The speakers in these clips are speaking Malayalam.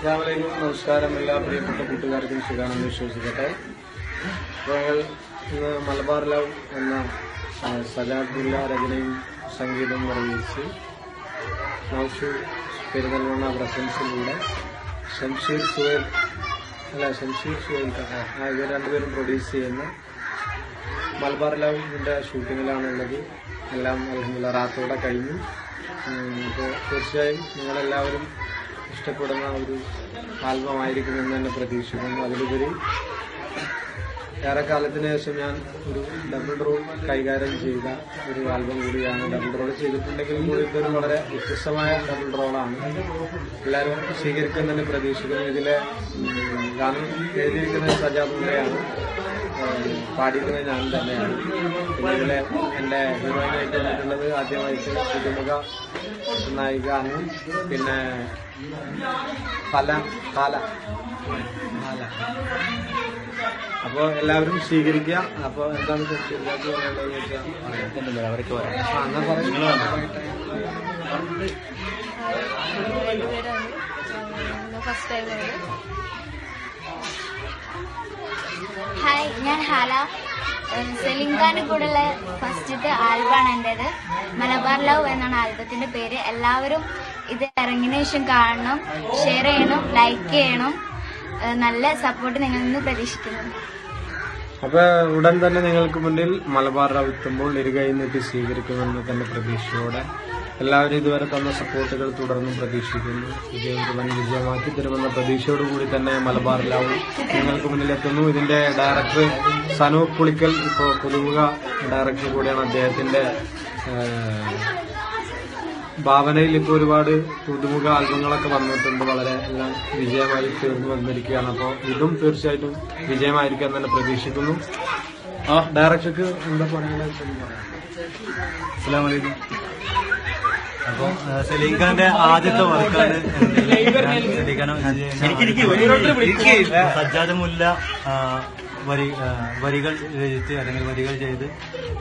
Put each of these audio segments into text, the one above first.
അസ്സലാമലൈക്കും, നമസ്കാരം. എല്ലാ പ്രിയപ്പെട്ട കൂട്ടുകാർക്കും സുഖാണെന്ന് വിശ്വസിക്കട്ടെ. അപ്പോൾ ഞങ്ങൾ ഇന്ന് മലബാർ ലവ് എന്ന സജാദുള്ള രചനയും സംഗീതം നിർവഹിച്ച് നൗഷു പെരുന്തൽമണ്ണ പ്രസൻസിലൂടെ ഷംഷീർ സുഹൈൽ ഇവർ രണ്ടുപേരും പ്രൊഡ്യൂസ് ചെയ്യുന്ന മലബാർ ലവിൻ്റെ ഷൂട്ടിങ്ങിലാണുള്ളത്. എല്ലാം അൽഹംദുലില്ലാഹ് റാത്തോടെ കഴിഞ്ഞു. അപ്പോൾ തീർച്ചയായും നിങ്ങളെല്ലാവരും ഇഷ്ടപ്പെടുന്ന ഒരു ആൽബമായിരിക്കുമെന്ന് തന്നെ പ്രതീക്ഷിക്കുന്നു. അതിലുപരി ഏറെക്കാലത്തിന് ശേഷം ഞാൻ ഒരു ഡബിൾ റോൾ കൈകാര്യം ചെയ്ത ഒരു ആൽബം കൂടിയാണ്. ഡബിൾ റോൾ ചെയ്തിട്ടുണ്ടെങ്കിലും കൂടി ഇതൊരു വളരെ വ്യത്യസ്തമായ ഡബിൾ റോളാണ്. എല്ലാവരും സ്വീകരിക്കുന്നതിന് പ്രതീക്ഷിക്കുന്നു. ഇതിലെ ഗാനം എഴുതിയിരിക്കുന്നത് സജാദുള്ളയാണ്, പാടിയിരിക്കുന്നത് ഞാൻ തന്നെയാണ്. പിന്നെ ഇതിലെ എൻ്റെ ഹീറോയിനായിട്ട് വന്നിട്ടുള്ളത് ആദ്യമായിട്ട് പുതുമുഖ നായിക ആണ്. പിന്നെ കാല. അപ്പോൾ എല്ലാവരും സ്വീകരിക്കുക. അപ്പോൾ എന്താണ് പറയാനുള്ളതെന്ന് വെച്ചാൽ അവർക്ക് ഹായ്, ഞാൻ ഹാല. സെലിംഖാന്റെ കൂടെയുള്ള ഫസ്റ്റത്തെ ആൽബമാണ് എന്റേത്. മലബാർ ലവ് എന്നാണ് ആൽബത്തിന്റെ പേര്. എല്ലാവരും ഇത് ഇറങ്ങിയതിനു ശേഷം കാണണം, ഷെയർ ചെയ്യണം, ലൈക്ക് ചെയ്യണം. നല്ല സപ്പോർട്ട് നിങ്ങളിൽ നിന്ന് പ്രതീക്ഷിക്കുന്നു. അപ്പൊ ഉടൻ തന്നെ നിങ്ങൾക്ക് മുന്നിൽ മലബാർ ലവ് എത്തുമ്പോൾ ഇരുകൈ നീട്ടി സ്വീകരിക്കുമെന്ന് തന്നെ പ്രതീക്ഷയോടെ എല്ലാവരും ഇതുവരെ തന്ന സപ്പോർട്ടുകൾ തുടർന്നും പ്രതീക്ഷിക്കുന്നു. വൻ വിജയമാക്കി തരുമെന്ന പ്രതീക്ഷയോടുകൂടി തന്നെ മലബാർ ലവ് നിങ്ങൾക്ക് മുന്നിലെത്തുന്നു. ഇതിന്റെ ഡയറക്ടർ സനൂപ് പുളിക്കൽ ഇപ്പോൾ പുതുമുഖ ഡയറക്ടർ കൂടിയാണ്. അദ്ദേഹത്തിന്റെ ഭാവനയിൽ ഇപ്പോൾ ഒരുപാട് പുതുമുഖ ആൽബങ്ങളൊക്കെ വന്നിട്ടുണ്ട്. വളരെ എല്ലാം വിജയമായി തീർന്നു വന്നിരിക്കുകയാണ്. അപ്പോൾ ഇതും തീർച്ചയായിട്ടും വിജയമായിരിക്കാൻ തന്നെ പ്രതീക്ഷിക്കുന്നു. ഡയറക്ടർക്ക് എന്താ പറയുന്നത്? അസ്സലാമലൈക്കും. അപ്പോൾ സലീംഖാന്റെ ആദ്യത്തെ വർക്കാണ് സജ്ജാദ് മുല്ല വരികൾ രചിച്ച് അല്ലെങ്കിൽ വരികൾ ചെയ്ത്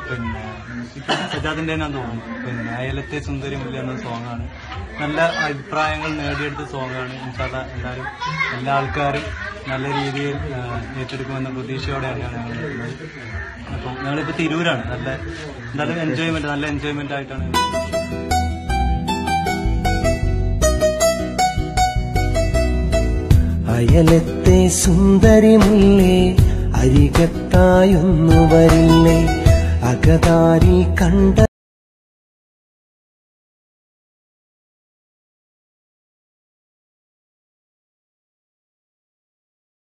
പിന്നെ സജ്ജാദിന്റെ തന്നെ തോന്നുന്നു. പിന്നെ അയലത്തെ സുന്ദരി മുല്ല എന്ന സോങ്ങാണ്. നല്ല അഭിപ്രായങ്ങൾ നേടിയെടുത്ത സോങ്ങാണ്. ഇൻഷാല്ലാ എല്ലാവരും എല്ലാ ആൾക്കാരും നല്ല രീതിയിൽ ഏറ്റെടുക്കുമെന്ന പ്രതീക്ഷയോടെയാണ് ഞങ്ങൾ നിൽക്കുന്നത്. അപ്പം ഞങ്ങളിപ്പോൾ തിരൂരാണ്. നല്ല എൻജോയ്മെന്റ് ആയിട്ടാണ്. അയലത്തെ സുന്ദരി മുല്ലേ അരികത്തായൊന്നു വരില്ലേ, അകതാരി കണ്ട